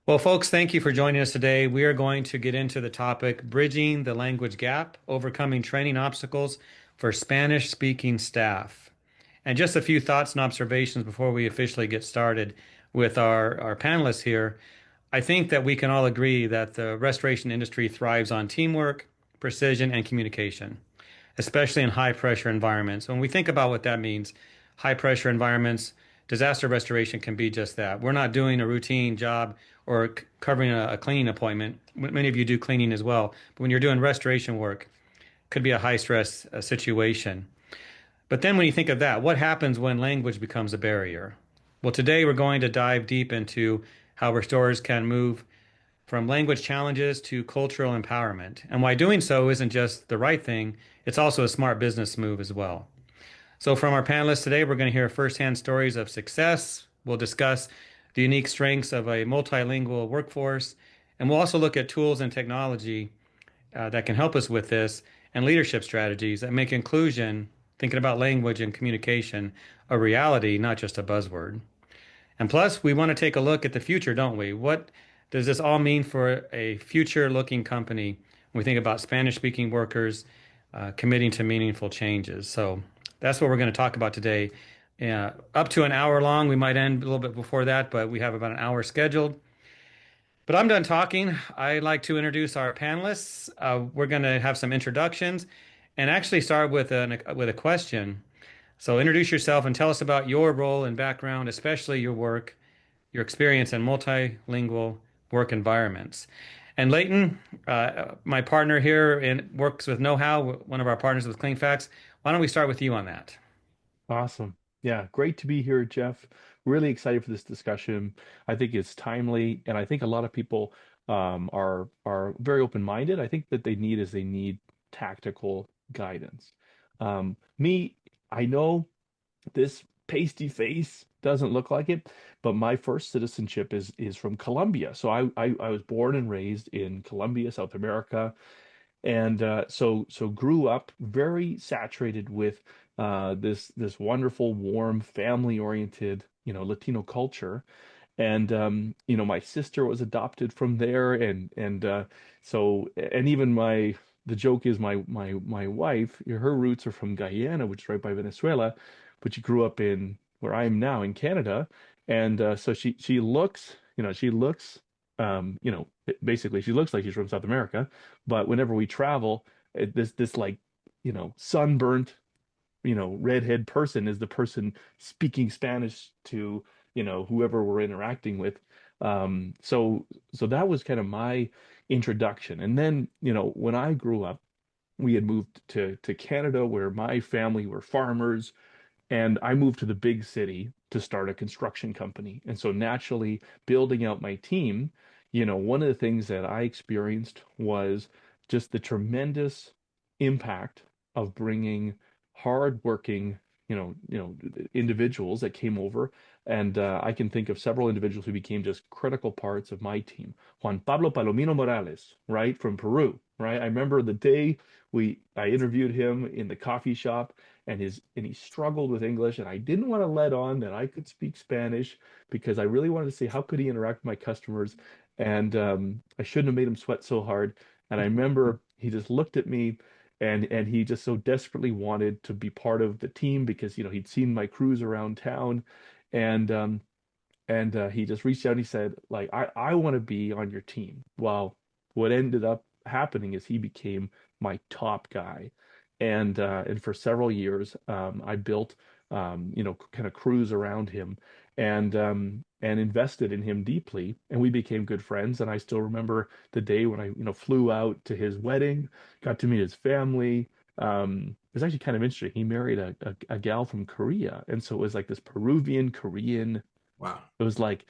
Well, folks, thank you for joining us today. We are going to get into the topic bridging the language gap, overcoming training obstacles for Spanish speaking staff. And just a few thoughts and observations before we officially get started with our panelists here. I think that we can all agree that the restoration industry thrives on teamwork, precision, and communication, especially in high pressure environments. When we think about what that means, high pressure environments, disaster restoration can be just that. We're not doing a routine job or covering a cleaning appointment. Many of you do cleaning as well, but when you're doing restoration work, it could be a high stress situation. But then when you think of that, what happens when language becomes a barrier? Well, today we're going to dive deep into how restorers can move from language challenges to cultural empowerment, and why doing so isn't just the right thing, it's also a smart business move as well. So, from our panelists today, we're going to hear firsthand stories of success. We'll discuss the unique strengths of a multilingual workforce, and we'll also look at tools and technology that can help us with this, and leadership strategies that make inclusion, thinking about language and communication, a reality, not just a buzzword. And plus, we want to take a look at the future, don't we? What does this all mean for a future looking company when we think about Spanish speaking workers committing to meaningful changes? So that's what we're going to talk about today. Up to an hour long. We might end a little bit before that, but we have about an hour scheduled. But I'm done talking. I'd like to introduce our panelists. We're going to have some introductions and actually start with a question. So introduce yourself and tell us about your role and background, especially your work, your experience in multilingual work environments. And Leighton, my partner here works with KnowHow, one of our partners with Cleanfax. Why don't we start with you on that? Awesome. Yeah, great to be here, Jeff. Really excited for this discussion. I think it's timely, and I think a lot of people are very open-minded. I think that they need tactical guidance. Me, I know this pasty face doesn't look like it, but my first citizenship is from Colombia. So I was born and raised in Colombia, South America, and so grew up very saturated with this wonderful, warm, family-oriented, Latino culture. And my sister was adopted from there, and even the joke is my wife, her roots are from Guyana, which is right by Venezuela, but she grew up in where I am now in Canada, and so she looks, basically she looks like she's from South America, but whenever we travel, this like, sunburnt, redhead person is the person speaking Spanish to, whoever we're interacting with. So that was kind of my introduction. And then, when I grew up, we had moved to Canada where my family were farmers, and I moved to the big city to start a construction company. And so naturally, building out my team, one of the things that I experienced was just the tremendous impact of bringing hardworking, individuals that came over. And I can think of several individuals who became just critical parts of my team. Juan Pablo Palomino Morales, right, from Peru, right? I remember the day I interviewed him in the coffee shop, and he struggled with English, and I didn't want to let on that I could speak Spanish because I really wanted to see how could he interact with my customers, and I shouldn't have made him sweat so hard. And I remember he just looked at me, and he just so desperately wanted to be part of the team because he'd seen my cruise around town, and he just reached out and he said, like, I want to be on your team. Well, what ended up happening is he became my top guy. And for several years, I built, kind of crews around him, and invested in him deeply. And we became good friends. And I still remember the day when I, flew out to his wedding, got to meet his family. It was actually kind of interesting. He married a gal from Korea, and so it was like this Peruvian Korean. Wow. It was like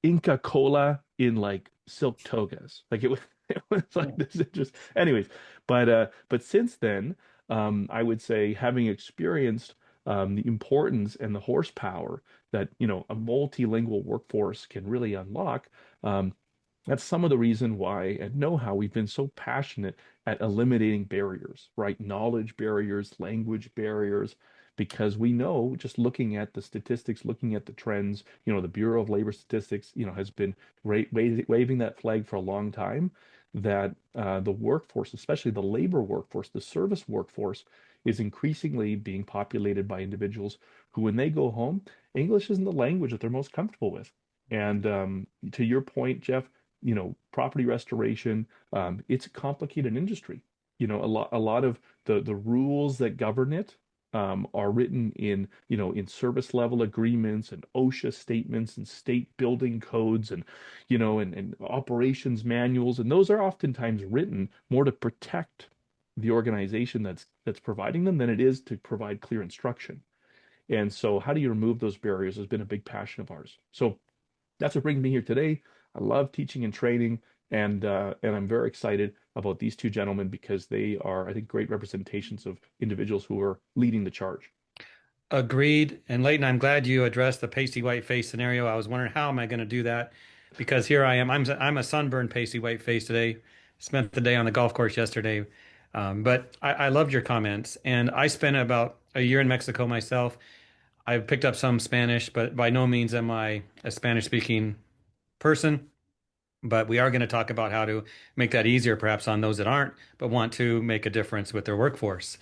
Inca Cola in like silk togas. Like it was it was like this just anyways. But since then, I would say having experienced the importance and the horsepower that a multilingual workforce can really unlock, that's some of the reason why at KnowHow we've been so passionate at eliminating barriers, right? Knowledge barriers, language barriers, because we know, just looking at the statistics, looking at the trends, the Bureau of Labor Statistics, has been waving that flag for a long time, that the workforce, especially the labor workforce, the service workforce, is increasingly being populated by individuals who, when they go home, English isn't the language that they're most comfortable with. And to your point, Jeff, property restoration, it's a complicated industry. A lot of the rules that govern it are written in service level agreements and OSHA statements and state building codes and operations manuals. And those are oftentimes written more to protect the organization that's providing them than it is to provide clear instruction. And so how do you remove those barriers has been a big passion of ours. So that's what brings me here today. I love teaching and training, and I'm very excited about these two gentlemen because they are, I think, great representations of individuals who are leading the charge. Agreed. And Leighton, I'm glad you addressed the pasty white face scenario. I was wondering how am I going to do that? Because here I am. I'm a sunburned pasty white face today. Spent the day on the golf course yesterday. But I loved your comments. And I spent about a year in Mexico myself. I've picked up some Spanish, but by no means am I a Spanish speaking person. But we are going to talk about how to make that easier, perhaps on those that aren't, but want to make a difference with their workforce.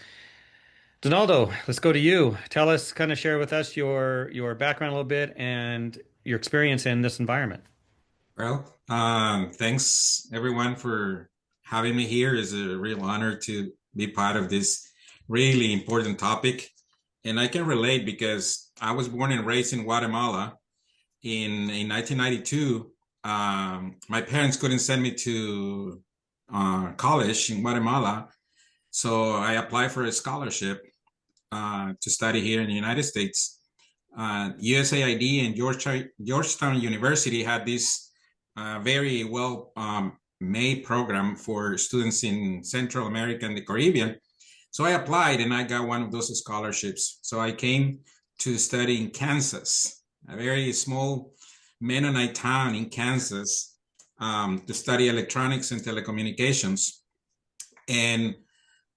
Donaldo, let's go to you. Tell us, kind of share with us your background a little bit and your experience in this environment. Well, thanks everyone for having me here. It's a real honor to be part of this really important topic. And I can relate because I was born and raised in Guatemala in 1992. My parents couldn't send me to college in Guatemala. So I applied for a scholarship to study here in the United States. USAID and Georgetown University had this very well made program for students in Central America and the Caribbean. So I applied and I got one of those scholarships. So I came to study in Kansas, a very small Mennonite town in Kansas, to study electronics and telecommunications. And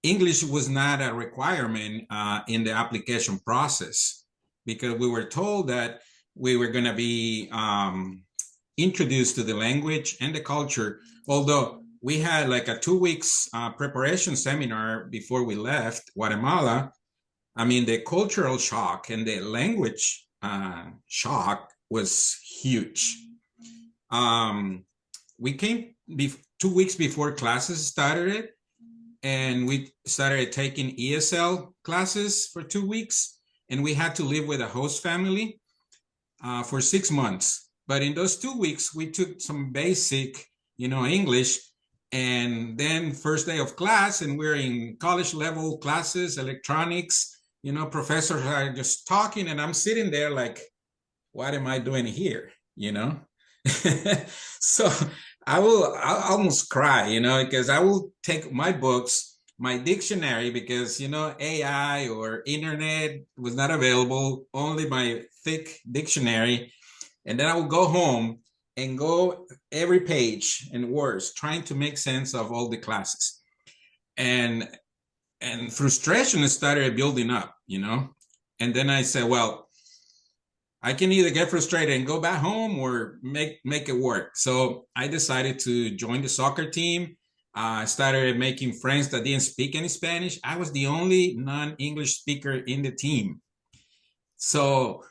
English was not a requirement in the application process because we were told that we were going to be introduced to the language and the culture. Although we had like a 2 weeks preparation seminar before we left Guatemala, I mean, the cultural shock and the language shock was huge. We came 2 weeks before classes started, and we started taking ESL classes for 2 weeks, and we had to live with a host family for 6 months. But in those 2 weeks, we took some basic, English, and then first day of class, and we're in college level classes, electronics, professors are just talking, and I'm sitting there like, what am I doing here? So I'll almost cry, because I will take my books, my dictionary, because, AI or internet was not available, only my thick dictionary. And then I will go home and go every page and words, trying to make sense of all the classes. And frustration started building up, And then I said, well, I can either get frustrated and go back home or make it work. So I decided to join the soccer team. I started making friends that didn't speak any Spanish. I was the only non-English speaker in the team. So,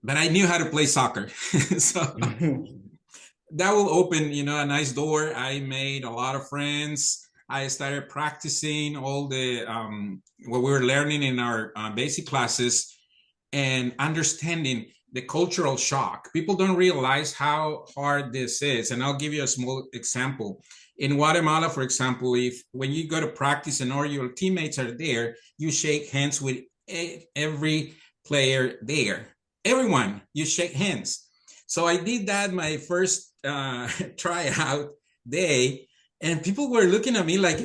but I knew how to play soccer. So that will open, a nice door. I made a lot of friends. I started practicing all the what we were learning in our basic classes, and understanding the cultural shock. People don't realize how hard this is. And I'll give you a small example. In Guatemala, for example, when you go to practice and all your teammates are there, you shake hands with every player there. Everyone, you shake hands. So I did that my first tryout day. And people were looking at me like,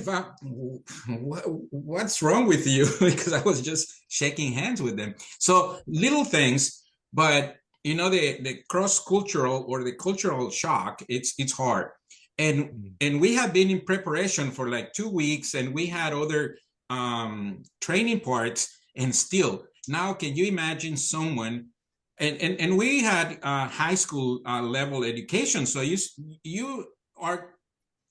what's wrong with you? Because I was just shaking hands with them. So little things, but the cross-cultural or the cultural shock, it's hard. And we have been in preparation for like 2 weeks, and we had other training parts, And still, now can you imagine someone, and we had high school level education, so you are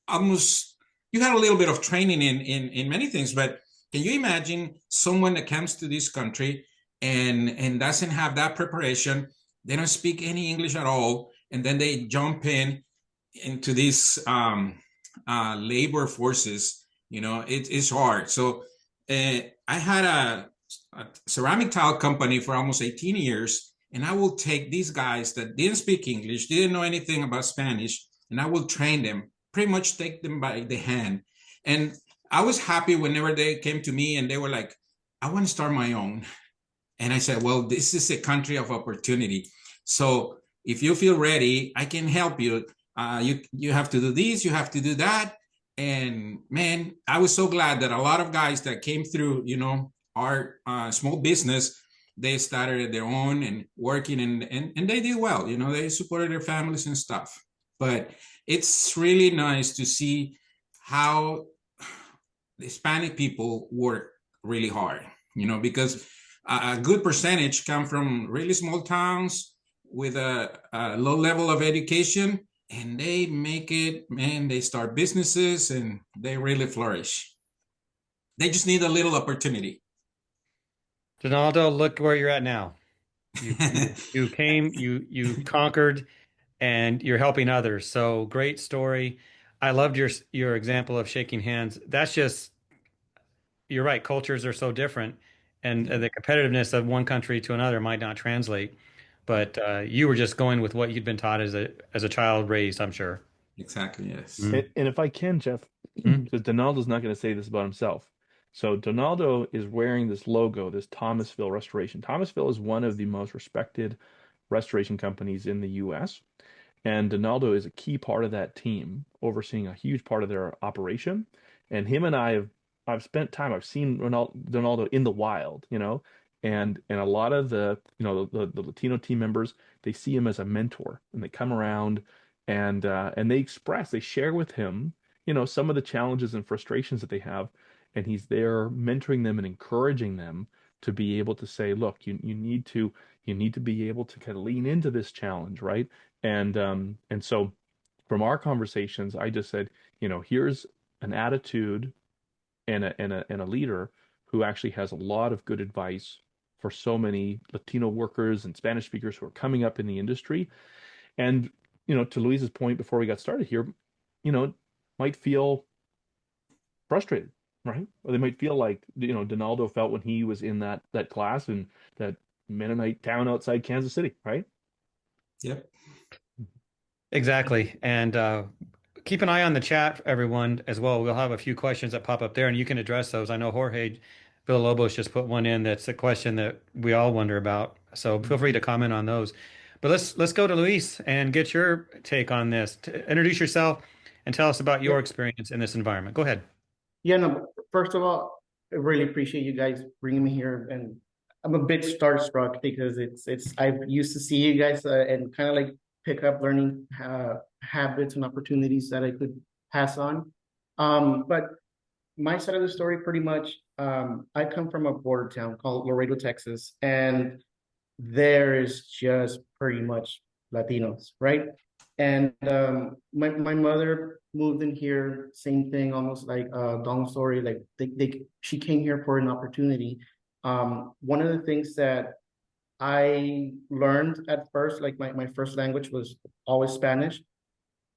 almost, you had a little bit of training in many things, but can you imagine someone that comes to this country and doesn't have that preparation? They don't speak any English at all, and then they jump into these labor forces. It's hard. So I had a ceramic tile company for almost 18 years, and I will take these guys that didn't speak English, didn't know anything about Spanish, and I will train them, pretty much take them by the hand. And I was happy whenever they came to me and they were like, I want to start my own. And I said, well, this is a country of opportunity. So if you feel ready, I can help you. You have to do this, you have to do that. And man, I was so glad that a lot of guys that came through, our small business, they started their own and working, and they did well. They supported their families and stuff. But it's really nice to see how the Hispanic people work really hard, because a good percentage come from really small towns with a low level of education, and they make it, man. They start businesses and they really flourish. They just need a little opportunity. Donaldo, look where you're at now. You came, you conquered, and you're helping others. So great story. I loved your example of shaking hands. That's just, you're right. Cultures are so different, and the competitiveness of one country to another might not translate. But you were just going with what you'd been taught as a child raised, I'm sure. Exactly, yes. Mm. And if I can, Jeff, Mm. because Donaldo's not going to say this about himself. So Donaldo is wearing this logo, this Thomasville Restoration. Thomasville is one of the most respected restoration companies in the U.S. And Donaldo is a key part of that team, overseeing a huge part of their operation. And him and I've spent time, I've seen Donaldo in the wild, and a lot of the Latino team members, they see him as a mentor, and they come around and they share with him, some of the challenges and frustrations that they have, and he's there mentoring them and encouraging them to be able to say, look, you need to be able to kind of lean into this challenge, right? And so from our conversations, I just said, here's an attitude and a leader who actually has a lot of good advice for so many Latino workers and Spanish speakers who are coming up in the industry. And, to Luis's point before we got started here, might feel frustrated, right? Or they might feel like, Donaldo felt when he was in that class in that Mennonite town outside Kansas City, right? Yep. Exactly. And keep an eye on the chat, everyone, as well. We'll have a few questions that pop up there, and you can address those. I know Jorge Villalobos just put one in that's a question that we all wonder about. So feel free to comment on those. But let's go to Luis and get your take on this. Introduce yourself and tell us about Yeah, your experience in this environment. Go ahead. yeah, no, first of all, I really appreciate you guys bringing me here, and I'm a bit starstruck because it's I've used to see you guys and kind of like pick up learning habits and opportunities that I could pass on. But my side of the story, pretty much, I come from a border town called Laredo, Texas, and there is just pretty much Latinos, right? And my mother moved in here, same thing, almost like Don's story. Like she came here for an opportunity. One of the things that I learned at first, like my first language was always Spanish.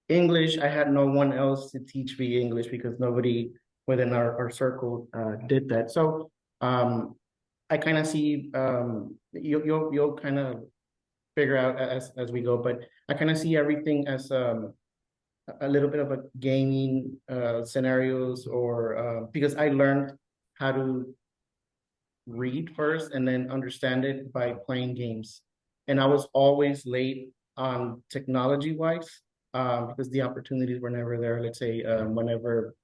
English, I had no one else to teach me English because nobody within our circle did that. So I kind of see you'll kind of figure out as we go, but I kind of see everything as a little bit of a gaming scenarios or because I learned how to read first and then understand it by playing games. And I was always late on technology wise because the opportunities were never there. Let's say whenever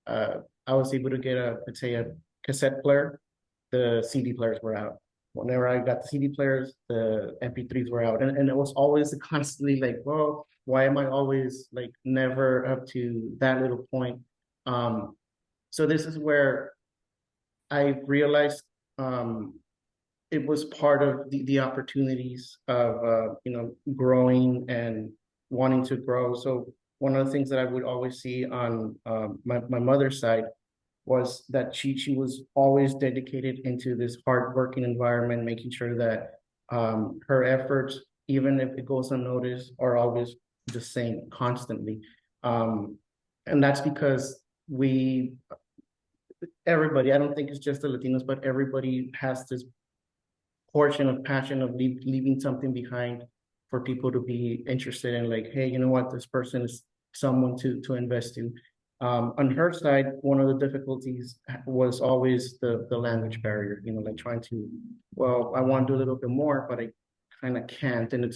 uh, I was able to get let's say a cassette player, the CD players were out. Whenever I got the CD players, the MP3s were out. And it was always constantly like, well, why am I always like never up to that little point? So this is where I realized it was part of the opportunities of growing and wanting to grow. So one of the things that I would always see on my mother's side was that she was always dedicated into this hardworking environment, making sure that her efforts, even if it goes unnoticed, are always the same constantly. And that's because everybody, I don't think it's just the Latinos, but everybody has this portion of passion of leaving something behind for people to be interested in, like, hey, you know what, this person is someone to invest in. On her side, one of the difficulties was always the language barrier, like trying to, well, I want to do a little bit more, but I kind of can't. And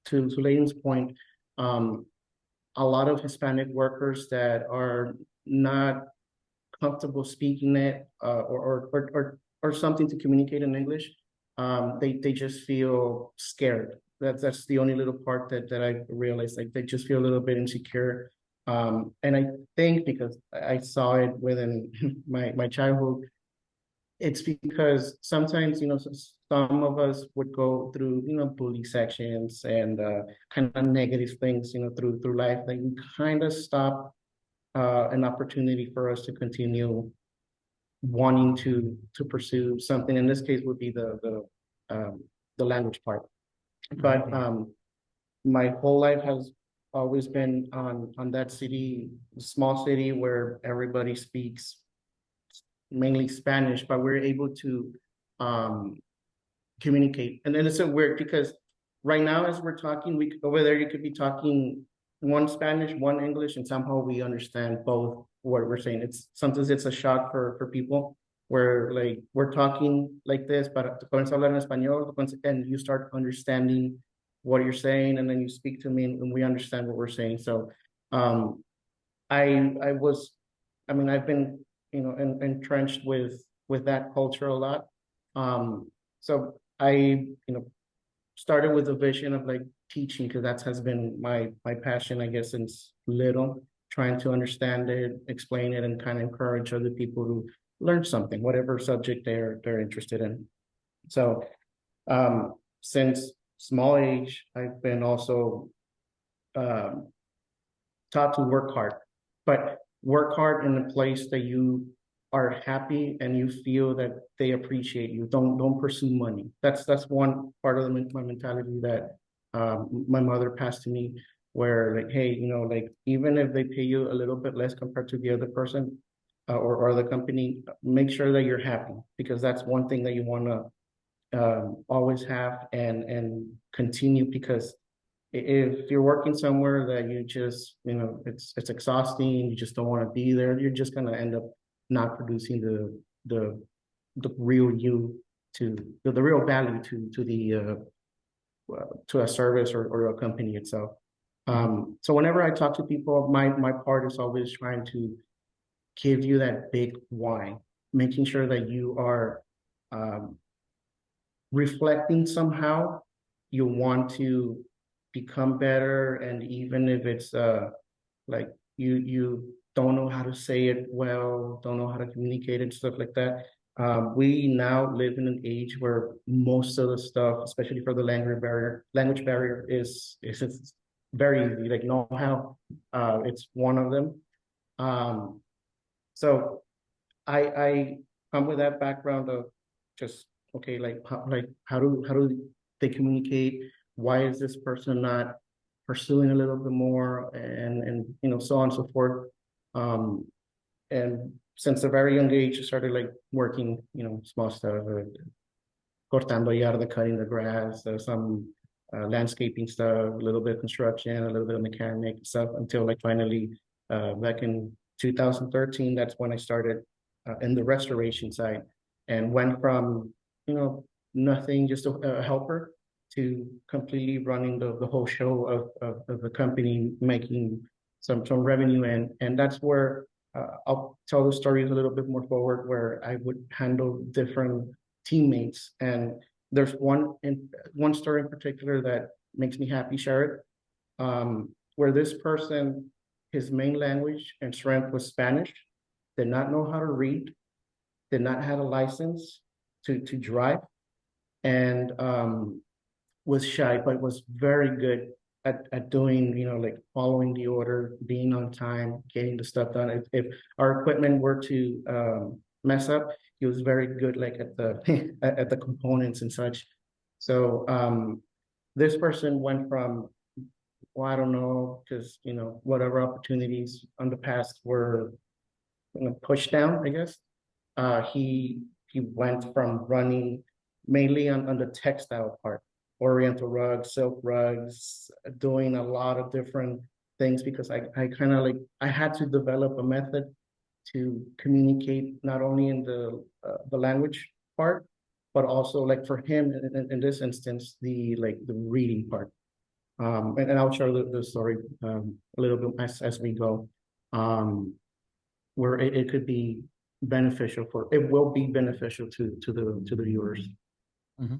to Leighton's point, a lot of Hispanic workers that are not comfortable speaking it or something to communicate in English, they just feel scared. That's the only little part that I realized. Like, they just feel a little bit insecure. And I think because I saw it within my childhood, it's because sometimes, some of us would go through, bully sections and kind of negative things, through life. Like, we kind of stop an opportunity for us to continue wanting to pursue something. In this case, would be the language part. But my whole life has always been on that small city where everybody speaks mainly Spanish, but we're able to communicate. And then it's so weird because right now, as we're talking, over there you could be talking one Spanish, one English, and somehow we understand both what we're saying. Sometimes it's a shock for people where, like, we're talking like this, but comienzo a hablar en español, and you start understanding what you're saying, and then you speak to me, and we understand what we're saying. So, I've been, entrenched with that culture a lot. So I, started with a vision of, like, teaching, because that has been my passion, I guess, since little, trying to understand it, explain it, and kind of encourage other people to learn something, whatever subject they're interested in. So since small age, I've been also taught to work hard, but work hard in a place that you are happy and you feel that they appreciate you. Don't pursue money. That's one part of my mentality that my mother passed to me, where, like, hey, like, even if they pay you a little bit less compared to the other person or the company, make sure that you're happy, because that's one thing that you want to always have and continue. Because if you're working somewhere that you just, it's exhausting, you just don't want to be there, you're just going to end up not producing the real you, to the real value to a service or a company itself. So whenever I talk to people, my part is always trying to give you that big why, making sure that you are reflecting somehow you want to become better. And even if it's like you don't know how to say it well, don't know how to communicate it, stuff like that. We now live in an age where most of the stuff, especially for the language barrier is very easy. Like, KnowHow, it's one of them. So I come with that background of just, okay, like how do they communicate? Why is this person not pursuing a little bit more, and so on and so forth. And since a very young age, I started, like, working, small stuff, cortando yarda, cutting the grass, some landscaping stuff, a little bit of construction, a little bit of mechanic stuff, until, like, finally, back in 2013, that's when I started in the restoration side, and went from, nothing, just a helper, to completely running the whole show of the company, making some revenue. And that's where I'll tell the stories a little bit more forward, where I would handle different teammates. And there's one story in particular that makes me happy, share it, where this person, his main language and strength was Spanish, did not know how to read, did not have a license to drive, and was shy, but was very good at doing, like following the order, being on time, getting the stuff done. If our equipment were to mess up, he was very good, like at the at the components and such. So this person went from, well, I don't know, because whatever opportunities on the past were pushed down, I guess. He went from running mainly on the textile part, oriental rugs, silk rugs, doing a lot of different things, because I kind of like, I had to develop a method to communicate not only in the language part, but also like for him in this instance, the reading part. And I'll share the story a little bit as we go, where it could be beneficial it will be beneficial to the viewers. Mm-hmm.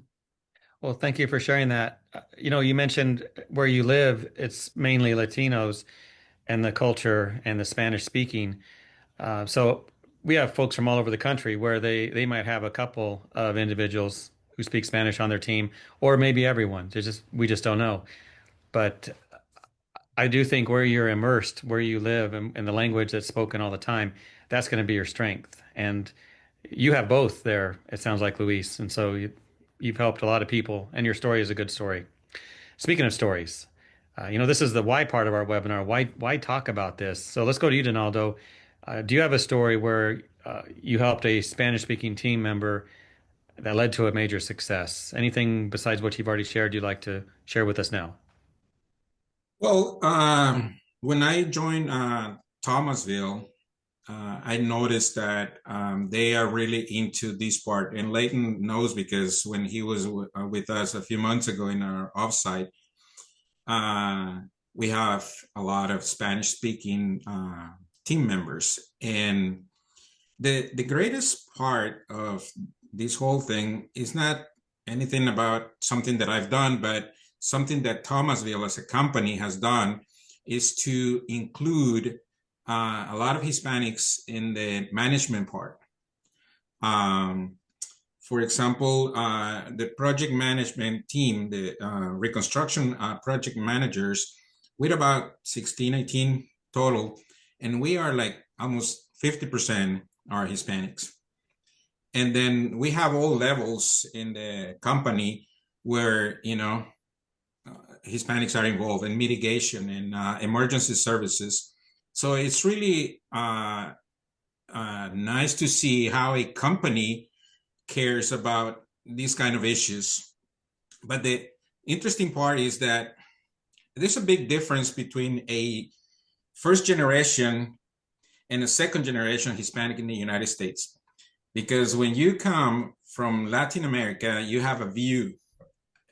Well, thank you for sharing that. You mentioned where you live, it's mainly Latinos and the culture and the Spanish speaking. So we have folks from all over the country where they might have a couple of individuals who speak Spanish on their team, or maybe everyone. We just don't know. But I do think where you're immersed, where you live, and the language that's spoken all the time, that's going to be your strength. And you have both there, it sounds like, Luis. And so you've helped a lot of people, and your story is a good story. Speaking of stories, this is the why part of our webinar. Why talk about this? So let's go to you, Donaldo. Do you have a story where you helped a Spanish-speaking team member that led to a major success? Anything besides what you've already shared you'd like to share with us now? Well, when I joined Thomasville, I noticed that they are really into this part. And Leighton knows, because when he was with us a few months ago in our offsite, we have a lot of Spanish-speaking team members. And the greatest part of this whole thing is not anything about something that I've done, but something that Thomasville as a company has done is to include a lot of Hispanics in the management part. For example, the project management team, the reconstruction project managers, with about 16, 18 total, and we are like almost 50% are Hispanics. And then we have all levels in the company where, Hispanics are involved in mitigation and emergency services. So it's really nice to see how a company cares about these kind of issues. But the interesting part is that there's a big difference between a first generation and a second generation Hispanic in the United States. Because when you come from Latin America, you have a view.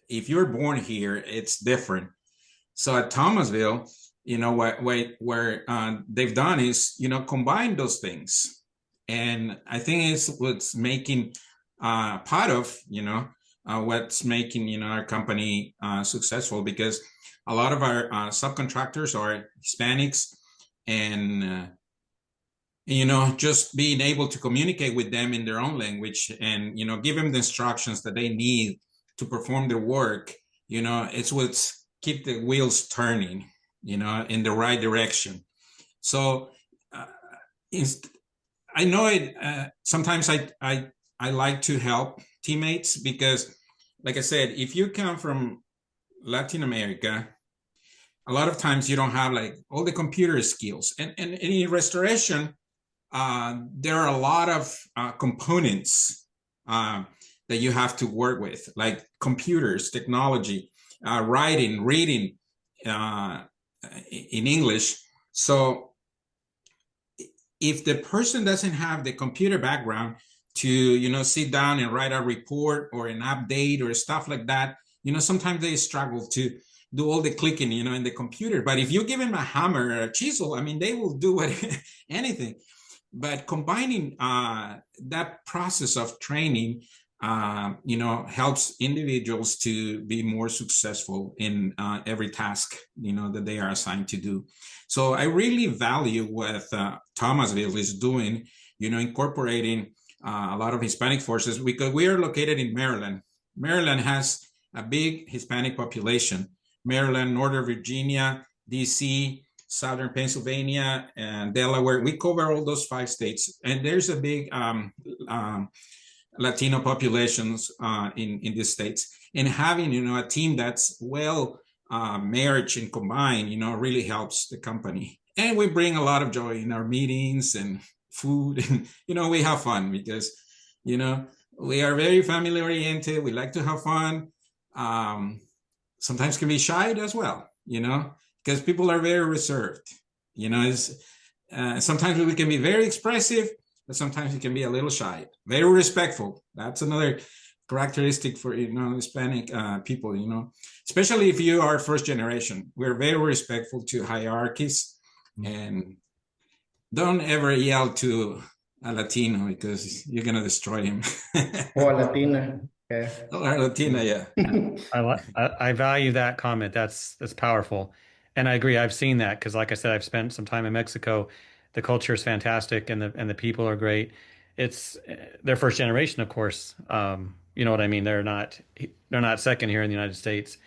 If you're born here, it's different. So at Thomasville, where they've done is, combine those things. And I think it's what's making part of, what's making, our company successful, because a lot of our subcontractors are Hispanics, and, just being able to communicate with them in their own language and, give them the instructions that they need to perform their work, it's what's keep the wheels turning, in the right direction. So I know it. Sometimes I like to help teammates, because, like I said, if you come from Latin America, a lot of times you don't have like all the computer skills. And in restoration, there are a lot of components that you have to work with, like computers, technology, writing, reading in English. So if the person doesn't have the computer background to, sit down and write a report or an update or stuff like that, sometimes they struggle to do all the clicking, in the computer. But if you give them a hammer or a chisel, I mean, they will do anything. But combining that process of training, helps individuals to be more successful in every task, that they are assigned to do. So I really value what Thomasville is doing, incorporating a lot of Hispanic forces, because we are located in Maryland. Maryland has a big Hispanic population. Maryland, Northern Virginia, DC, Southern Pennsylvania, and Delaware. We cover all those 5 states. And there's a big Latino populations in these states. And having, a team that's well marriage and combined, really helps the company. And we bring a lot of joy in our meetings and food, and we have fun because we are very family oriented. We like to have fun. Sometimes can be shy as well, because people are very reserved. Sometimes we can be very expressive, but sometimes we can be a little shy. Very respectful. That's another characteristic for Hispanic people. Especially if you are first generation. We're very respectful to hierarchies, and don't ever yell to a Latino because you're gonna destroy him. Or a Latina. Yeah. Or Latina, yeah. I value that comment. That's powerful, and I agree. I've seen that because, like I said, I've spent some time in Mexico. The culture is fantastic, and the people are great. It's their first generation, of course. You know what I mean? They're not second here in the United States,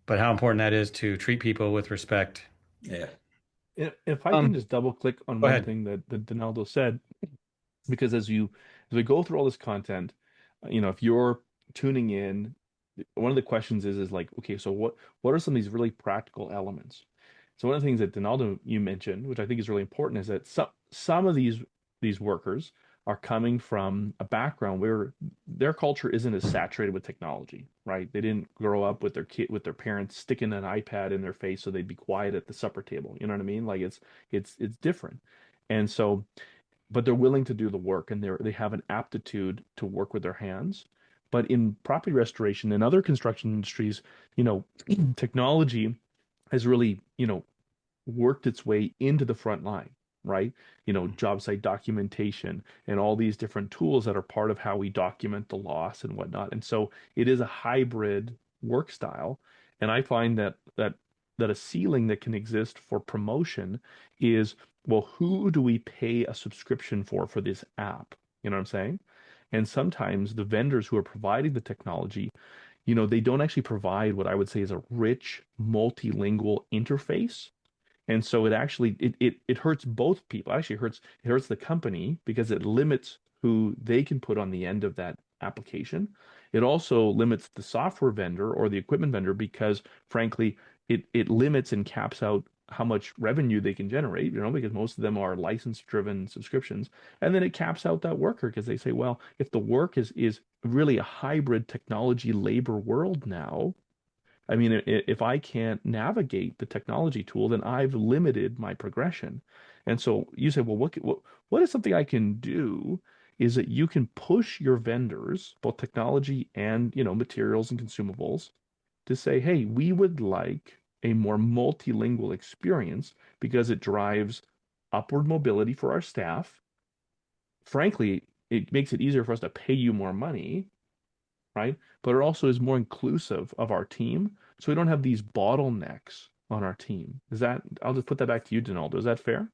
but how important that is to treat people with respect. Yeah. If I can just double click on Go one ahead. thing that Donaldo said, because as we go through all this content, if you're tuning in, one of the questions is like, okay, so what are some of these really practical elements? So one of the things that Donaldo you mentioned, which I think is really important, is that some of these workers are coming from a background where their culture isn't as saturated with technology, right? They didn't grow up with their parents sticking an iPad in their face so they'd be quiet at the supper table. You know what I mean? Like it's different. And so, but they're willing to do the work, and they have an aptitude to work with their hands. But in property restoration and other construction industries, technology has really, worked its way into the front line, right? Job site documentation and all these different tools that are part of how we document the loss and whatnot. And so it is a hybrid work style. And I find that a ceiling that can exist for promotion is, well, who do we pay a subscription for this app? You know what I'm saying? And sometimes the vendors who are providing the technology, they don't actually provide what I would say is a rich multilingual interface. And so it hurts both people. Actually, it hurts the company because it limits who they can put on the end of that application. It also limits the software vendor or the equipment vendor because, frankly, it limits and caps out how much revenue they can generate, because most of them are license-driven subscriptions. And then it caps out that worker because they say, well, if the work is really a hybrid technology labor world now, I mean, if I can't navigate the technology tool, then I've limited my progression. And so you say, well, what is something I can do? Is that you can push your vendors, both technology and, materials and consumables, to say, hey, we would like a more multilingual experience because it drives upward mobility for our staff. Frankly, it makes it easier for us to pay you more money, right? But it also is more inclusive of our team, so we don't have these bottlenecks on our team. I'll just put that back to you, Donaldo. Is that fair?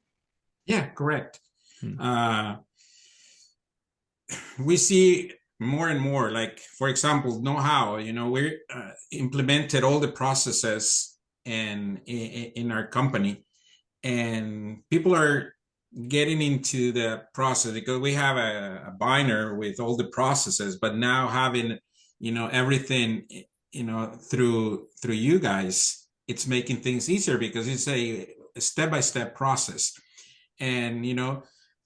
Yeah, correct. We see more and more, like, for example, KnowHow, we implemented all the processes in our company, and people are getting into the process because we have a binder with all the processes, but now having everything through you guys, it's making things easier because it's a step-by-step process. And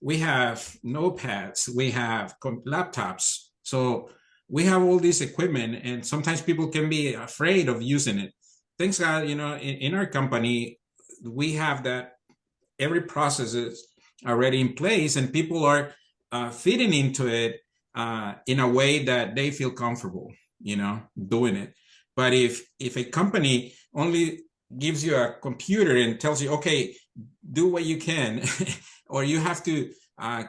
we have notepads, we have laptops, so we have all this equipment, and sometimes people can be afraid of using it. Thanks God, in our company we have that every process is already in place, and people are fitting into it in a way that they feel comfortable, doing it. But if a company only gives you a computer and tells you, okay, do what you can, or you have to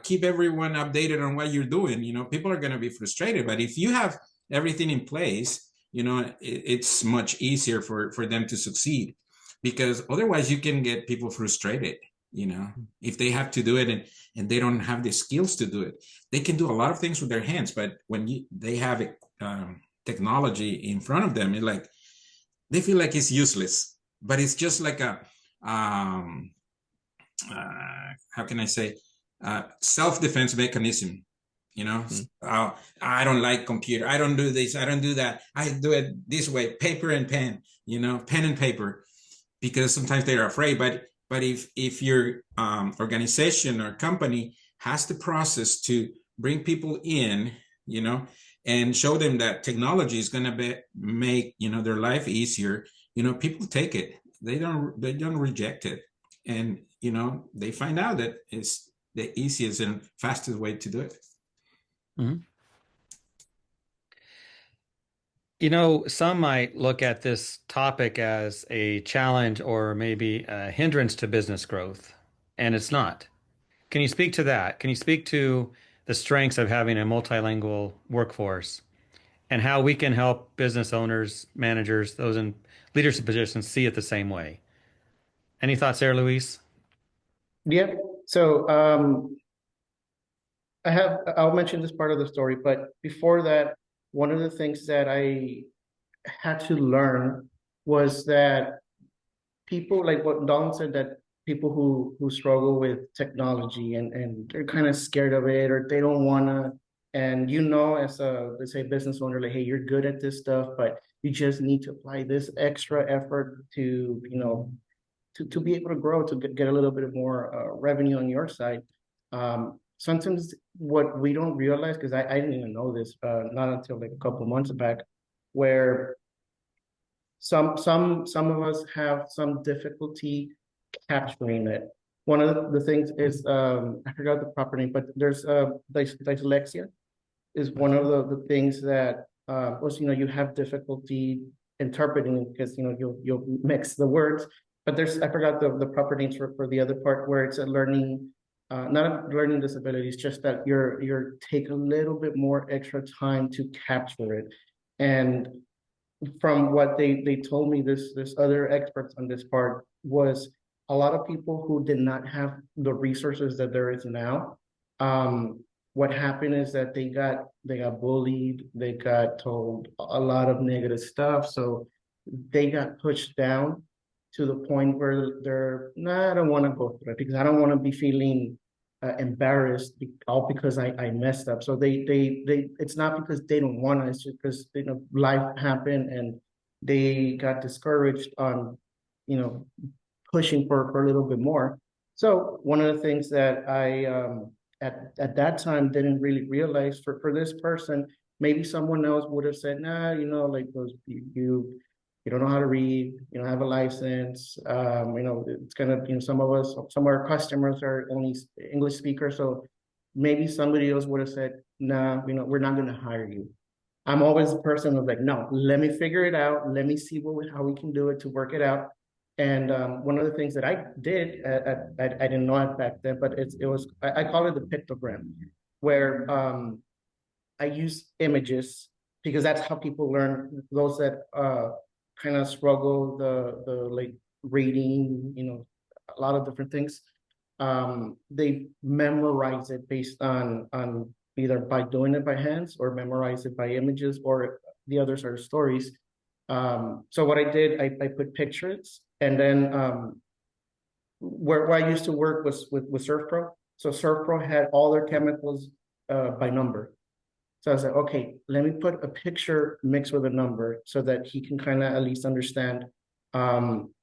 keep everyone updated on what you're doing, people are going to be frustrated. But if you have everything in place, it's much easier for them to succeed, because otherwise you can get people frustrated, You know, if they have to do it and they don't have the skills to do it, they can do a lot of things with their hands. But when they have technology in front of them, it's like they feel like it's useless. But it's just like a how can I say, self-defense mechanism. You know, I don't like computer. I don't do this. I don't do that. I do it this way, paper and pen, you know, pen and paper, because sometimes they're afraid. But if your organization or company has the process to bring people in, you know, and show them that technology is going to make, you know, their life easier, you know, people take it. They don't reject it. And, you know, they find out that it's the easiest and fastest way to do it. Mm-hmm. You know, some might look at this topic as a challenge or maybe a hindrance to business growth, and it's not. Can you speak to that? Can you speak to the strengths of having a multilingual workforce and how we can help business owners, managers, those in leadership positions see it the same way? Any thoughts there, Luis? Yeah. So I'll mention this part of the story, but before that, one of the things that I had to learn was that people, like what Don said, that people who struggle with technology and they're kind of scared of it, or they don't want to, and you know, as a, let's say, business owner, like, hey, you're good at this stuff, but you just need to apply this extra effort to, you know, to be able to grow, to get a little bit more revenue on your side. Sometimes what we don't realize, because I didn't even know this, not until like a couple of months back, where some of us have some difficulty capturing it. One of the things is, I forgot the proper name, but there's dyslexia is one of the things that was, you know, you have difficulty interpreting because, you know, you'll mix the words. But there's, I forgot the proper names for the other part, where it's a learning, not a learning disability, it's just that you're take a little bit more extra time to capture it. And from what they told me, this other experts on this part, was a lot of people who did not have the resources that there is now. What happened is that they got bullied, they got told a lot of negative stuff, so they got pushed down to the point where they're, nah, I don't want to go through it because I don't want to be feeling embarrassed, all because I messed up. So they it's not because they don't want to, it's just because, you know, life happened and they got discouraged on, you know, pushing for a little bit more. So one of the things that I at that time didn't really realize, for this person, maybe someone else would have said, nah, you know, like, those you don't know how to read, you don't have a license, you know, it's gonna, you know, some of our customers are only English speakers, so maybe somebody else would have said, nah, you know, we're not gonna hire you. I'm always the person who's like, no, let me figure it out, let me see how we can do it to work it out. And one of the things that I did, I didn't know it back then, but it was, I call it the pictogram, where I use images because that's how people learn. Those that kind of struggle the like reading, you know, a lot of different things. They memorize it based on either by doing it by hands or memorize it by images, or the others are stories. So what I did, I put pictures, and then where I used to work was with SurfPro. So SurfPro had all their chemicals by number. So I was like, okay, let me put a picture mixed with a number so that he can kind of at least understand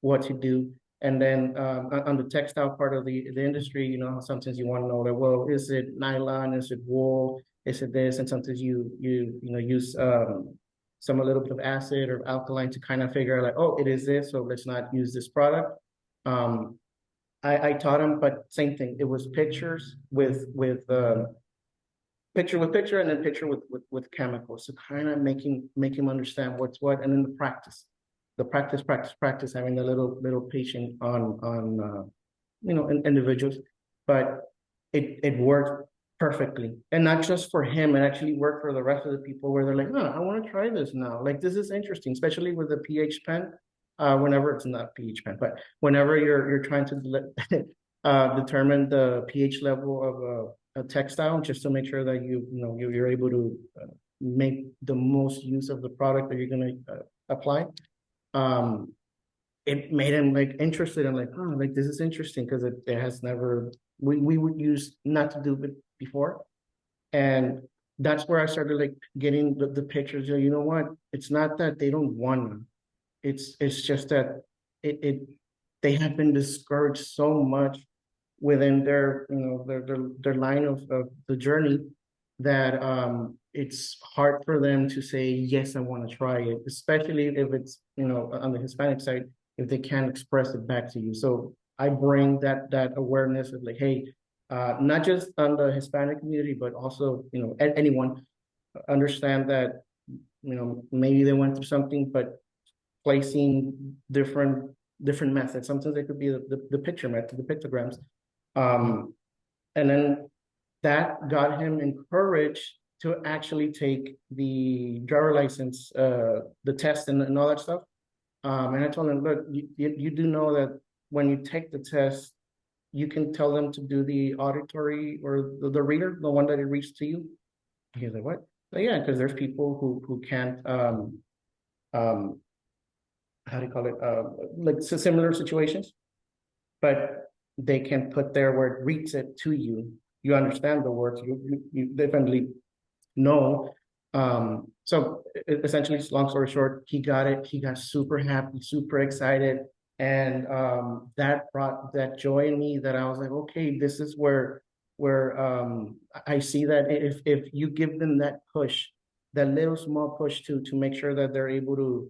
what to do. And then on the textile part of the industry, you know, sometimes you want to know that, well, is it nylon? Is it wool? Is it this? And sometimes you know, use some a little bit of acid or alkaline to kind of figure out, like, oh, it is this, so let's not use this product. I taught him, but same thing. It was pictures with picture with picture, and then picture with chemicals, to kind of make him understand what's what, and then the practice, having a little patient on you know, individuals. But it worked perfectly, and not just for him, it actually worked for the rest of the people, where they're like, oh, I want to try this now, like, this is interesting, especially with the pH pen. Whenever, it's not pH pen, but whenever you're trying to determine the pH level of a textile, just to make sure that you're able to make the most use of the product that you're going to apply. It made him like interested in like, oh, like this is interesting because it has never we would use not to do it before. And that's where I started like getting the pictures. You know what? It's not that they don't want to. It's just that it they have been discouraged so much within their their line of the journey that it's hard for them to say yes, I want to try it, especially if it's on the Hispanic side, if they can't express it back to you. So I bring that awareness of like, hey, not just on the Hispanic community, but also anyone understand that maybe they went through something, but placing different methods. Sometimes it could be the picture method, the pictograms. And then that got him encouraged to actually take the driver license, the test and all that stuff. And I told him, look, you do know that when you take the test, you can tell them to do the auditory or the reader, the one that it reads to you. He's like, what? So yeah, because there's people who can't how do you call it? Like similar situations, but they can put there where it reads it to you. You understand the words. You definitely know. So essentially, long story short, he got it. He got super happy, super excited, and that brought that joy in me. That I was like, okay, this is where I see that if you give them that push, that little small push to make sure that they're able to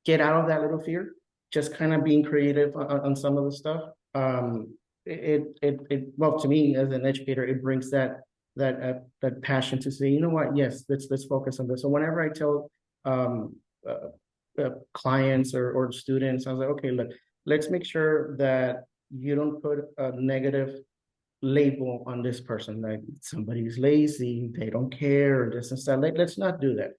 get out of that little fear, just kind of being creative on some of the stuff. Well, to me as an educator, it brings that passion to say, you know what, yes, let's focus on this. So whenever I tell clients or students, I was like, okay, look, let's make sure that you don't put a negative label on this person, like somebody's lazy, they don't care, or this and that. Let's not do that.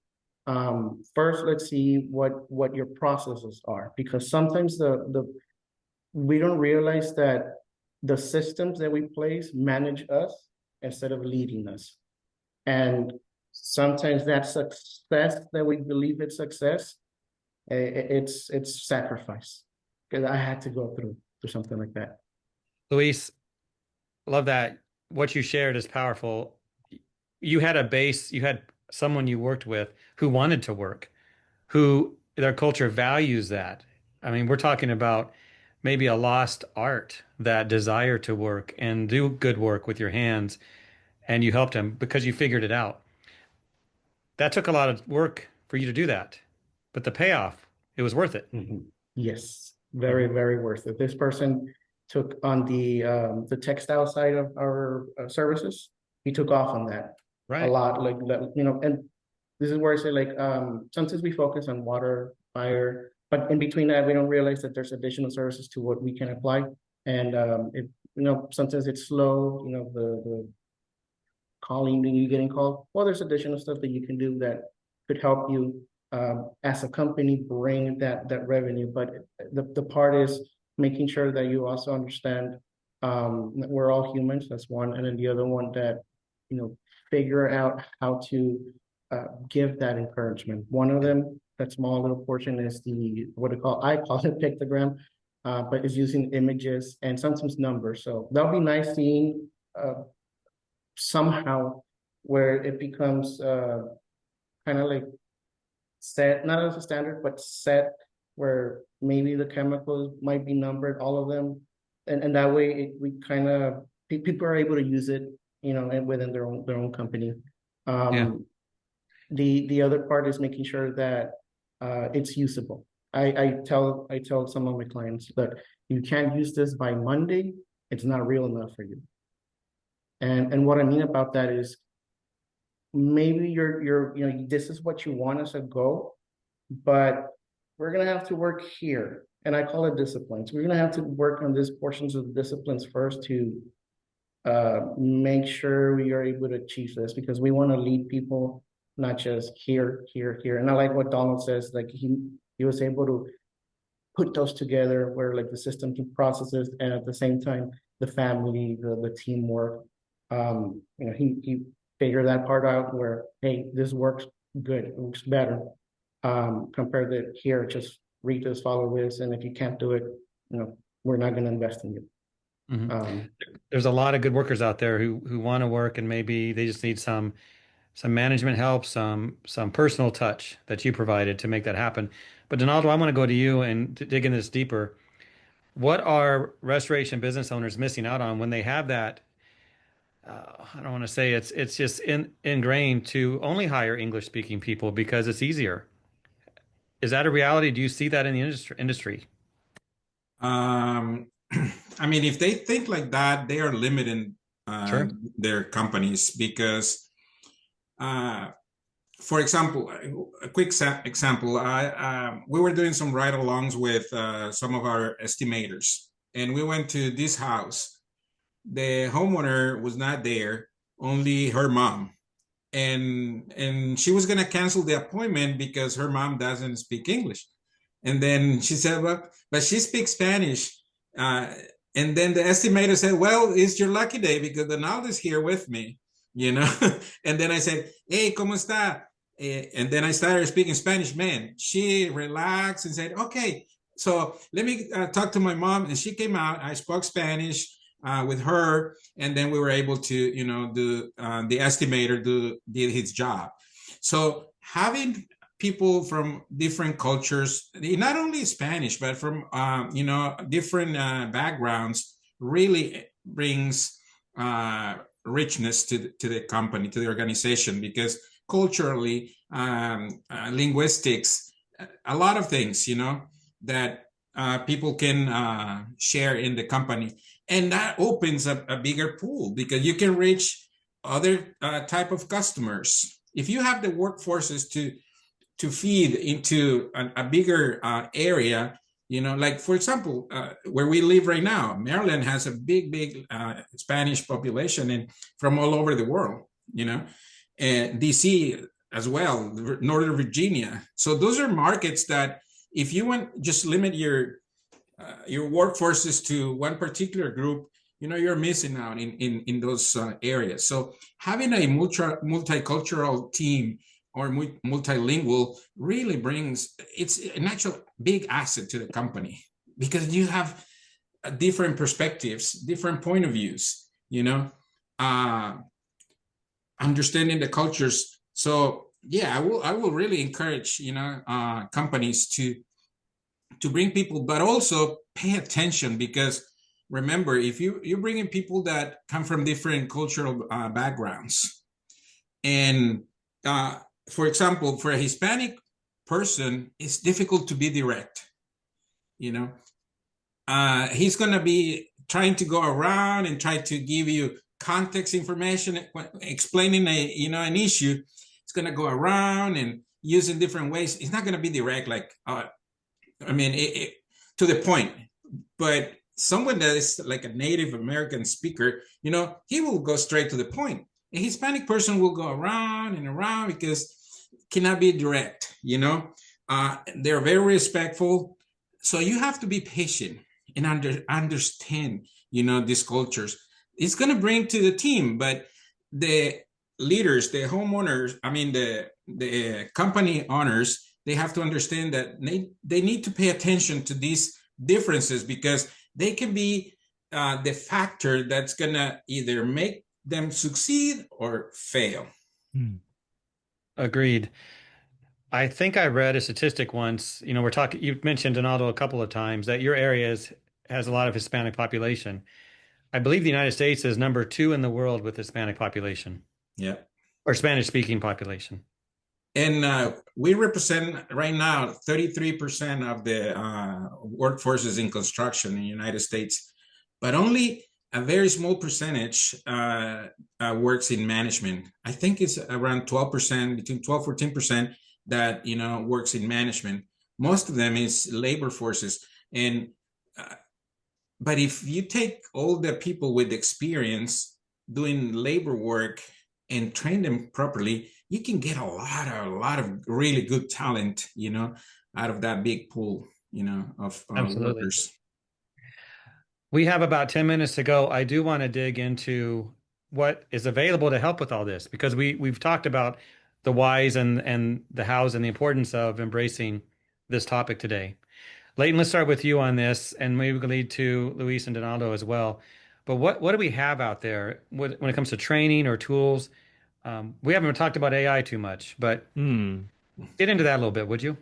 First, let's see what your processes are, because sometimes we don't realize that the systems that we place manage us instead of leading us. And sometimes that success that we believe it's success, it's sacrifice. Because I had to go through something like that. Luis, love that. What you shared is powerful. You had a base, you had someone you worked with who wanted to work, who their culture values that. I mean, we're talking about maybe a lost art, that desire to work and do good work with your hands. And you helped him because you figured it out. That took a lot of work for you to do that, but the payoff, it was worth it. Mm-hmm. Yes, very, very worth it. This person took on the textile side of our services. He took off on that a lot, like and this is where I say like sometimes we focus on water, fire, but in between that we don't realize that there's additional services to what we can apply. And sometimes it's slow, the calling and you getting called. Well, there's additional stuff that you can do that could help you as a company bring that revenue. But the part is making sure that you also understand that we're all humans. That's one, and then the other one that figure out how to give that encouragement. One of them, that small little portion, is I call it pictogram, but it's using images and sometimes numbers. So that'll be nice seeing somehow where it becomes kind of like set, not as a standard, but set, where maybe the chemicals might be numbered, all of them, and that way we kind of people are able to use it, and within their own company. The other part is making sure that it's usable. I tell some of my clients that you can't use this by Monday, it's not real enough for you. And what I mean about that is maybe you're this is what you want as a goal, but we're gonna have to work here. And I call it disciplines. We're gonna have to work on these portions of the disciplines first to make sure we are able to achieve this, because we want to lead people, not just here. And I like what Donald says, like he was able to put those together where like the system can process it, and at the same time, the family, the teamwork, he figured that part out where, hey, this works good, it works better, compared to here, just read this, follow this, and if you can't do it, we're not going to invest in you. There's a lot of good workers out there who want to work, and maybe they just need some management help, some personal touch that you provided to make that happen. But Donaldo, I want to go to you and to dig in this deeper. What are restoration business owners missing out on when they have that? I don't want to say it's just ingrained to only hire English speaking people because it's easier. Is that a reality? Do you see that in the industry? I mean, if they think like that, they are limiting Sure. their companies because, for example, a quick example, we were doing some ride-alongs with some of our estimators, and we went to this house. The homeowner was not there, only her mom. And she was going to cancel the appointment because her mom doesn't speak English. And then she said, well, but she speaks Spanish. And then the estimator said, well, it's your lucky day because Donaldo's here with me, And then I said, hey, ¿cómo está? And then I started speaking Spanish. Man, she relaxed and said, okay, so let me talk to my mom. And she came out. I spoke Spanish with her, and then we were able to, do the estimator did his job. So having people from different cultures, not only Spanish, but from different backgrounds, really brings richness to the company, to the organization, because culturally, linguistics, a lot of things, that people can share in the company. And that opens up a bigger pool because you can reach other type of customers. If you have the workforces to feed into a bigger area, like for example, where we live right now, Maryland has a big Spanish population and from all over the world, and DC as well, Northern Virginia. So those are markets that if you want just limit your workforces to one particular group, you're missing out in those areas. So having a multicultural team or multilingual really it's an actual big asset to the company because you have different perspectives, different point of views, understanding the cultures. So yeah, I will really encourage, companies to bring people, but also pay attention because remember, if you're bringing people that come from different cultural backgrounds, and for example, for a Hispanic person, it's difficult to be direct. He's going to be trying to go around and try to give you context information, explaining an issue. It's going to go around and using different ways. It's not going to be direct, like to the point. But someone that is like a Native American speaker, he will go straight to the point. A Hispanic person will go around and around because cannot be direct, they're very respectful. So you have to be patient and understand, these cultures. It's going to bring to the team, but the leaders, the homeowners, the company owners, they have to understand that they need to pay attention to these differences because they can be the factor that's going to either make them succeed or fail. Agreed. I think I read a statistic once, you've mentioned Donaldo a couple of times that your area has a lot of Hispanic population. I believe the United States is number 2 in the world with Hispanic population. Yeah. Or Spanish speaking population. And we represent right now 33% of the workforces in construction in the United States, but only a very small percentage works in management. I think it's around 12%, between 12 14% that works in management. Most of them is labor forces, and but if you take all the people with experience doing labor work and train them properly, you can get a lot of really good talent, out of that big pool. of Absolutely. workers. We have about 10 minutes to go. I do want to dig into what is available to help with all this because we've talked about the whys and the hows and the importance of embracing this topic today. Leighton, let's start with you on this, and maybe we can lead to Luis and Donaldo as well. But what do we have out there when it comes to training or tools? We haven't talked about AI too much, but Hmm. get into that a little bit, would you?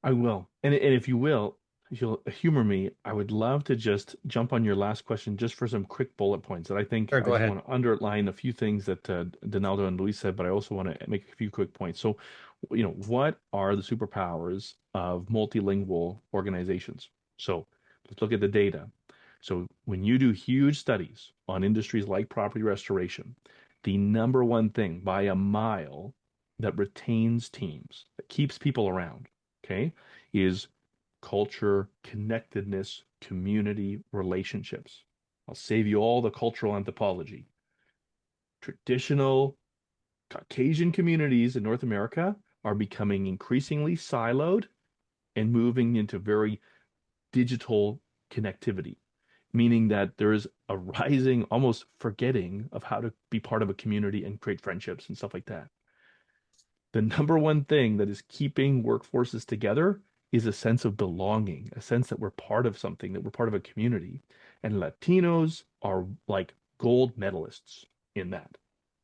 I will. And if you will, if you'll humor me, I would love to just jump on your last question just for some quick bullet points. And I think Sure, I go just ahead. want to underline a few things that Donaldo and Luis said, but I also want to make a few quick points. So, what are the superpowers of multilingual organizations? So let's look at the data. So when you do huge studies on industries like property restoration, the number one thing by a mile that retains teams, that keeps people around, okay, is culture, connectedness, community, relationships. I'll save you all the cultural anthropology. Traditional Caucasian communities in North America are becoming increasingly siloed and moving into very digital connectivity, meaning that there's a rising, almost forgetting of how to be part of a community and create friendships and stuff like that. The number one thing that is keeping workforces together is a sense of belonging, a sense that we're part of something, that we're part of a community. And Latinos are like gold medalists in that,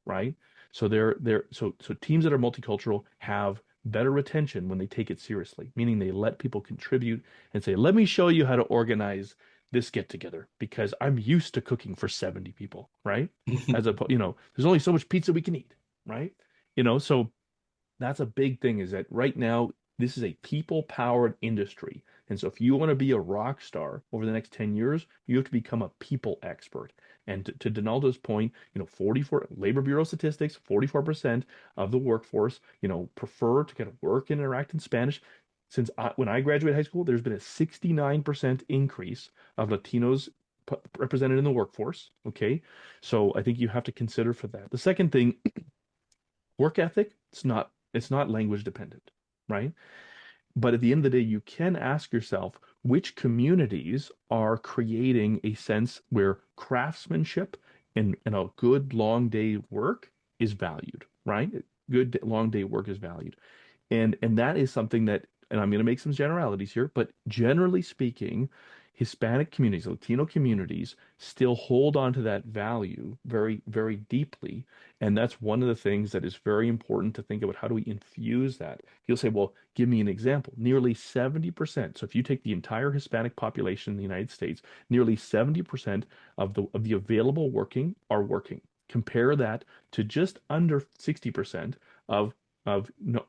right? So so teams that are multicultural have better retention when they take it seriously, meaning they let people contribute and say, "Let me show you how to organize this get together because I'm used to cooking for 70 people," right? There's only so much pizza we can eat, right? So that's a big thing is that right now this is a people powered industry. And so if you want to be a rock star over the next 10 years, you have to become a people expert. And to Donaldo's point, 44 Labor Bureau statistics, 44% of the workforce, prefer to kind of work and interact in Spanish. When I graduated high school, there's been a 69% increase of Latinos represented in the workforce. Okay. So I think you have to consider for that. The second thing, work ethic, it's not language dependent, right? But at the end of the day, you can ask yourself which communities are creating a sense where craftsmanship and a good long day work is valued, right? Good long day work is valued. And that is something that, and I'm going to make some generalities here, but generally speaking, Hispanic communities, Latino communities still hold on to that value very, very deeply. And that's one of the things that is very important to think about. How do we infuse that? You'll say, well, give me an example. Nearly 70%. So if you take the entire Hispanic population in the United States, nearly 70% of the available working are working. Compare that to just under 60% of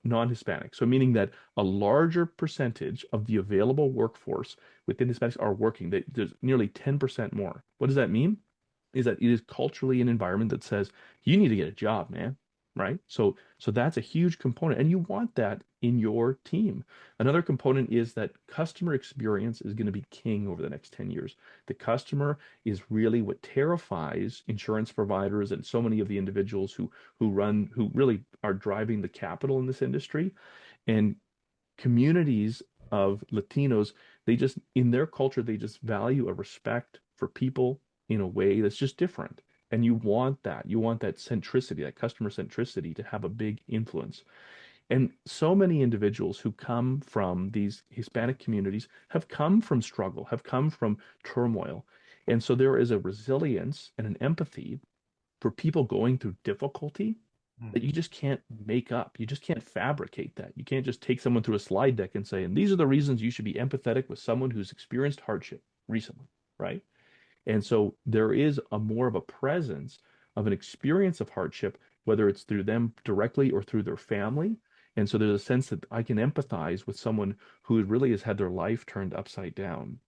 non-Hispanic. So meaning that a larger percentage of the available workforce within Hispanics are working. There's nearly 10% more. What does that mean? Is that it is culturally an environment that says you need to get a job, man, right? So that's a huge component, and you want that in your team. Another component is that customer experience is going to be king over the next 10 years. The customer is really what terrifies insurance providers and so many of the individuals who really are driving the capital in this industry. And communities of Latinos, they just, in their culture, they just value a respect for people in a way that's just different. And you want that. You want that centricity, that customer centricity to have a big influence. And so many individuals who come from these Hispanic communities have come from struggle, have come from turmoil. And so there is a resilience and an empathy for people going through difficulty that you just can't make up. You just can't fabricate that. You can't just take someone through a slide deck and say, and these are the reasons you should be empathetic with someone who's experienced hardship recently, right? And so there is a more of a presence of an experience of hardship, whether it's through them directly or through their family. And so there's a sense that I can empathize with someone who really has had their life turned upside down.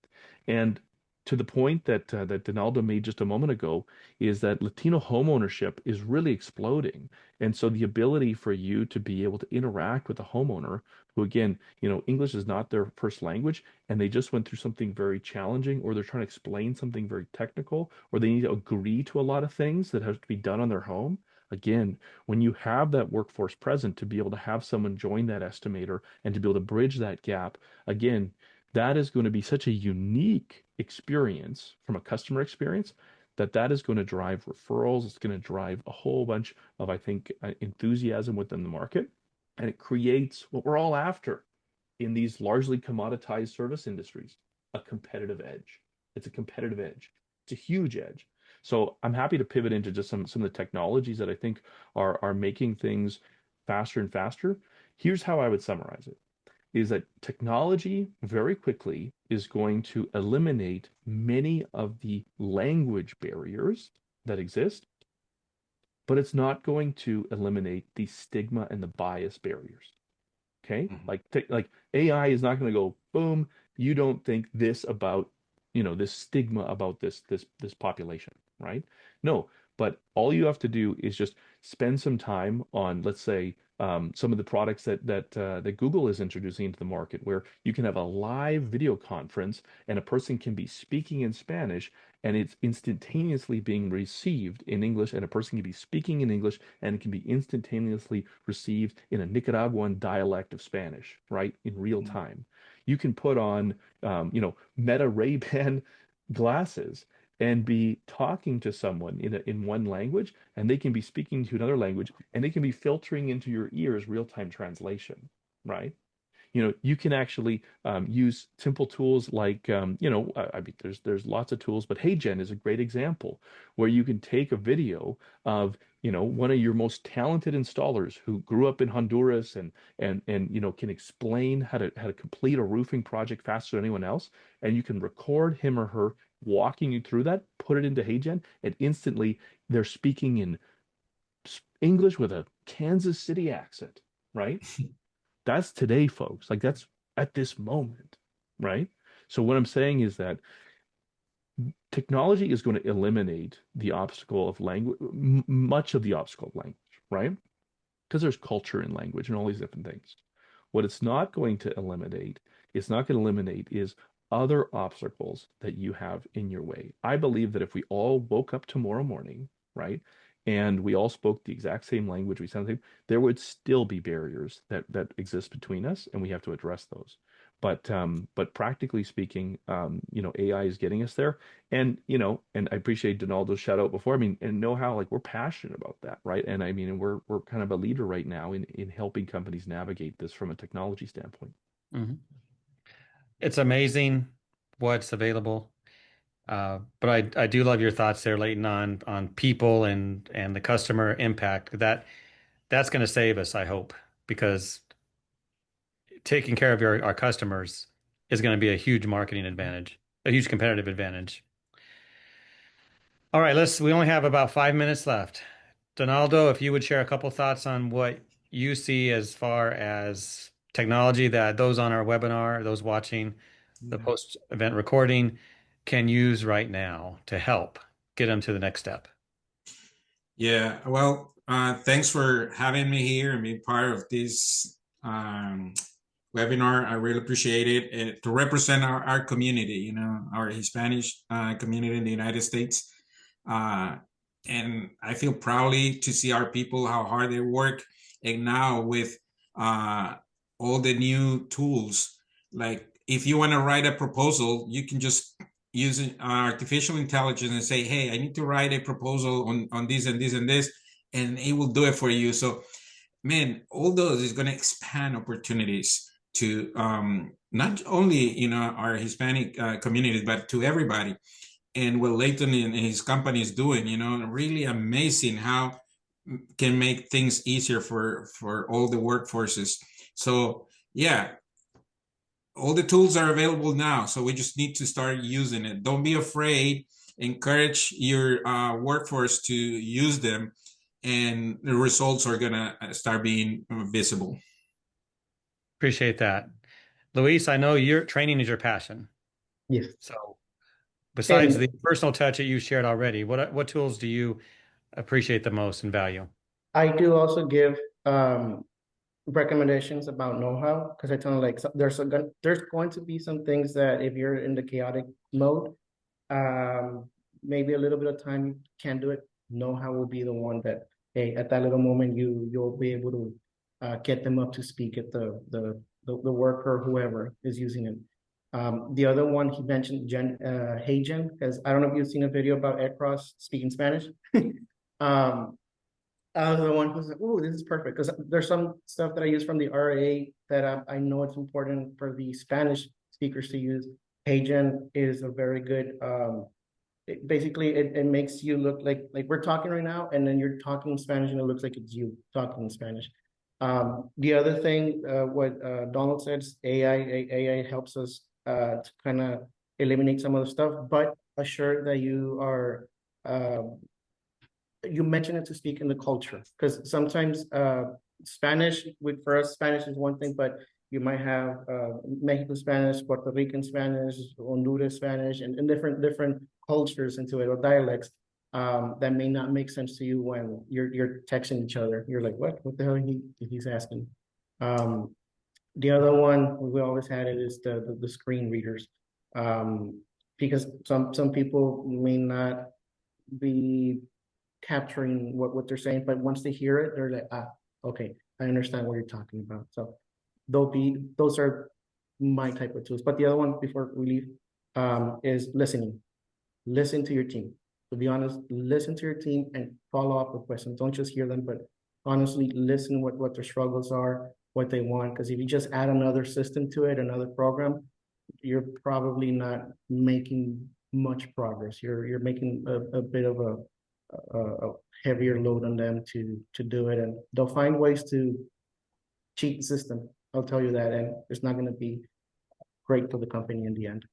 And to the point that Donaldo made just a moment ago is that Latino homeownership is really exploding. And so the ability for you to be able to interact with a homeowner who, again, English is not their first language, and they just went through something very challenging, or they're trying to explain something very technical, or they need to agree to a lot of things that have to be done on their home. Again, when you have that workforce present to be able to have someone join that estimator and to be able to bridge that gap, again, that is going to be such a unique experience from a customer experience that is going to drive referrals. It's going to drive a whole bunch of, I think, enthusiasm within the market. And it creates what we're all after in these largely commoditized service industries, a competitive edge. It's a competitive edge. It's a huge edge. So I'm happy to pivot into just some of the technologies that I think are making things faster and faster. Here's how I would summarize it, is that technology very quickly is going to eliminate many of the language barriers that exist, but it's not going to eliminate the stigma and the bias barriers. Okay? Like AI is not going to go, boom, you don't think this about, this stigma about this population, right? No, but all you have to do is just spend some time on, let's say, some of the products that Google is introducing into the market, where you can have a live video conference and a person can be speaking in Spanish and it's instantaneously being received in English, and a person can be speaking in English and it can be instantaneously received in a Nicaraguan dialect of Spanish, right? In real time. You can put on, Meta Ray-Ban glasses and be talking to someone in one language, and they can be speaking to another language, and they can be filtering into your ears real-time translation, right? You can actually use simple tools like, I mean, there's lots of tools, but HeyGen is a great example where you can take a video of, one of your most talented installers who grew up in Honduras and can explain how to complete a roofing project faster than anyone else, and you can record him or her walking you through that, put it into HeyGen, and instantly they're speaking in English with a Kansas City accent, right? That's today, folks. Like, that's at this moment, right? So what I'm saying is that technology is going to eliminate the obstacle of language, much of the obstacle of language, right? Because there's culture in language and all these different things. What it's not going to eliminate, is other obstacles that you have in your way. I believe that if we all woke up tomorrow morning, right, and we all spoke the exact same language, we sound the same, there would still be barriers that exist between us, and we have to address those. But practically speaking, AI is getting us there, and and I appreciate Donaldo's shout out before. I mean, and KnowHow, like, we're passionate about that, right? And I mean, and we're kind of a leader right now in helping companies navigate this from a technology standpoint. Mm-hmm. It's amazing what's available. But I do love your thoughts there, Leighton, on people and the customer impact. That's going to save us, I hope, because taking care of our customers is going to be a huge marketing advantage, a huge competitive advantage. All right, we only have about 5 minutes left. Donaldo, if you would share a couple thoughts on what you see as far as technology that those on our webinar, those watching the post-event recording, can use right now to help get them to the next step. Yeah, well, thanks for having me here and being part of this webinar. I really appreciate it, to represent our community, our Hispanic community in the United States. And I feel proudly to see our people, how hard they work. And now with all the new tools, like if you want to write a proposal, you can just use artificial intelligence and say, hey, I need to write a proposal on this and this and this, and it will do it for you. So, man, all those is going to expand opportunities to not only, our Hispanic communities, but to everybody. And what Leighton and his company is doing, really amazing how can make things easier for all the workforces. So, yeah, all the tools are available now. So we just need to start using it. Don't be afraid. Encourage your workforce to use them, and the results are going to start being visible. Appreciate that. Luis, I know your training is your passion. Yes. So besides the personal touch that you shared already, what tools do you appreciate the most and value? I do also give recommendations about KnowHow, because I tell them, like, there's going to be some things that if you're in the chaotic mode, maybe a little bit of time you can't do it. KnowHow will be the one that hey, at that little moment, you'll be able to get them up to speak at the worker, whoever is using it. The other one he mentioned, Hey Jen, because I don't know if you've seen a video about Ed Cross speaking Spanish. um, I was the one who's like, "Oh, this is perfect," because there's some stuff that I use from the RA that I know it's important for the Spanish speakers to use. Hey is a very good. Basically, it makes you look like we're talking right now, and then you're talking Spanish, and it looks like it's you talking in Spanish. The other thing, what Donald says, AI helps us to kind of eliminate some of the stuff, but assure that you are. You mention it to speak in the culture because sometimes Spanish for us Spanish is one thing, but you might have Mexican Spanish, Puerto Rican Spanish, Honduras Spanish, and different cultures into it or dialects that may not make sense to you when you're texting each other. You're like, what the hell he's asking? The other one we always had it is the screen readers, because some people may not be capturing what they're saying, but once they hear it, they're like, okay, I understand what you're talking about. So those are my type of tools. But the other one before we leave is listening. Listen to your team. To be honest, listen to your team and follow up with questions. Don't just hear them, but honestly listen what their struggles are, what they want. Because if you just add another system to it, another program, you're probably not making much progress. You're making a bit of a heavier load on them to do it, and they'll find ways to cheat the system. I'll tell you that, and it's not going to be great for the company in the end.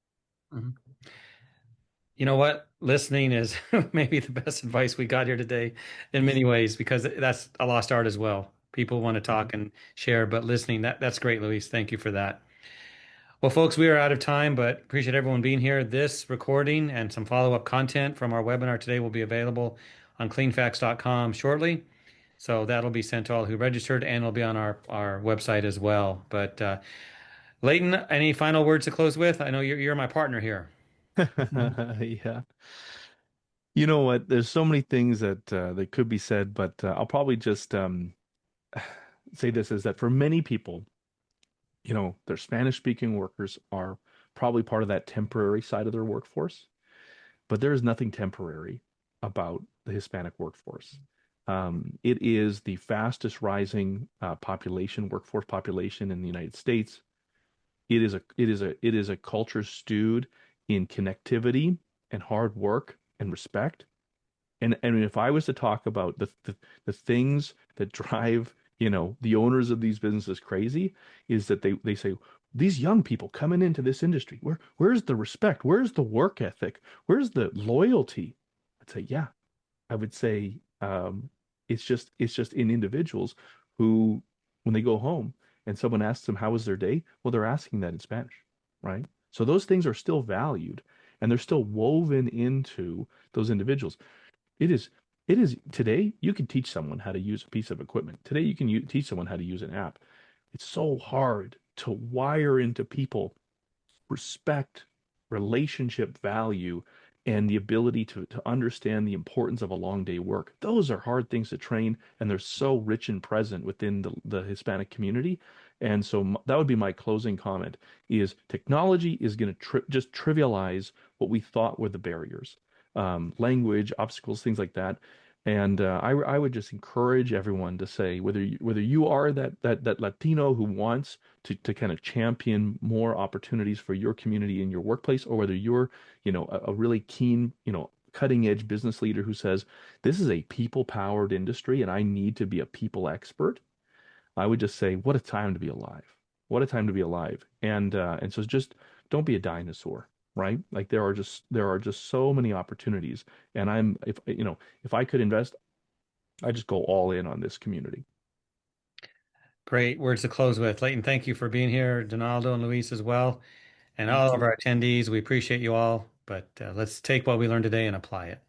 Mm-hmm. You know what? Listening is maybe the best advice we got here today in many ways, because that's a lost art as well. People want to talk and share, but listening, that's great, Luis. Thank you for that. Well, folks, we are out of time, but appreciate everyone being here. This recording and some follow-up content from our webinar today will be available on cleanfax.com shortly. So that'll be sent to all who registered, and it'll be on our website as well. But Leighton, any final words to close with? I know you're my partner here. Yeah. You know what? There's so many things that could be said, but I'll probably just say this is that for many people, their Spanish speaking workers are probably part of that temporary side of their workforce, but there is nothing temporary about the Hispanic workforce. It is the fastest rising workforce population in the United States. It is a culture stewed in connectivity and hard work and respect. And if I was to talk about the things that drive, the owners of these businesses crazy, is that they say, these young people coming into this industry, where's the respect? Where's the work ethic? Where's the loyalty? I'd say, yeah. I would say it's just in individuals who, when they go home and someone asks them how was their day, well, they're asking that in Spanish, right? So those things are still valued and they're still woven into those individuals. It is today you can teach someone how to use a piece of equipment. Today you can teach someone how to use an app. It's so hard to wire into people respect, relationship value, and the ability to understand the importance of a long day work. Those are hard things to train, and they're so rich and present within the Hispanic community. And so that would be my closing comment: is technology is going to just trivialize what we thought were the barriers, language, obstacles, things like that. And I would just encourage everyone to say, whether you are that Latino who wants to kind of champion more opportunities for your community in your workplace, or whether you're, a really keen, cutting edge business leader who says, this is a people powered industry and I need to be a people expert. I would just say, what a time to be alive. What a time to be alive. And so just don't be a dinosaur, right? Like there are just so many opportunities. And if I could invest, I just go all in on this community. Great words to close with. Leighton, thank you for being here. Donaldo and Luis as well. And Thank all of you. our attendees, we appreciate you all. But let's take what we learned today and apply it.